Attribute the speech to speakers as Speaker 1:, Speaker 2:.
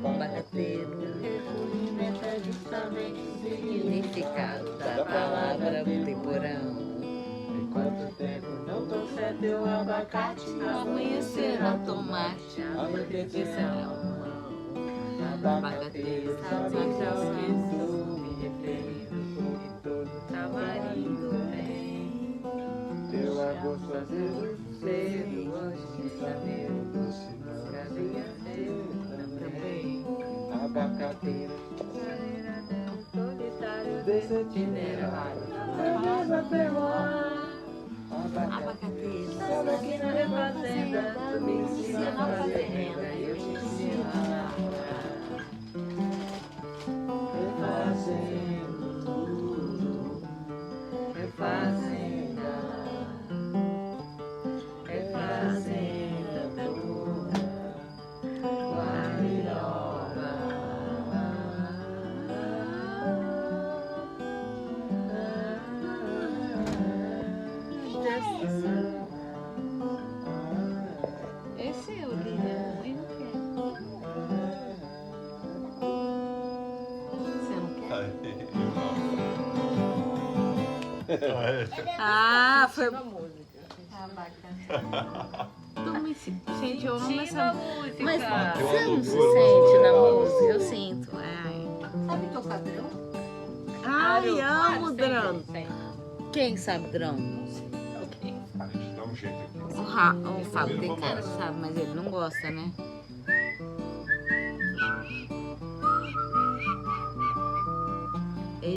Speaker 1: abacateiro.
Speaker 2: Recolhimento é justamente o
Speaker 1: Significado da palavra temporão.
Speaker 2: Enquanto tempo não tô certo, eu abacate.
Speaker 1: Amanhã será tomate.
Speaker 2: Anoitecer
Speaker 1: Será abacateiro.
Speaker 2: Sabichão, me referindo em todo
Speaker 1: Tamarindo bem.
Speaker 2: Teu agosto às vezes cedo, antes de janeiro, doce não cabia também. Abacateiro, solitário desse itinerário, famosa terroir.
Speaker 1: Abacateiro.
Speaker 2: Sabe aqui na refazenda, tu me ensina a fazer renda e eu te ensino a namorar. Refazendo tudo, refazenda, refazenda toda, Guariroba.
Speaker 1: Esse é o Lilian. Eu não quero. Você não quer? Ah, foi. Tô me Gente, eu amo essa música. Mas você não se sente na música? Eu sinto. Ai,
Speaker 3: Sabe tocar drão?
Speaker 1: ai amo drão. Quem sabe drão?
Speaker 4: A gente dá um jeito aqui.
Speaker 1: O Fábio tem cara que sabe, mas ele não gosta, né?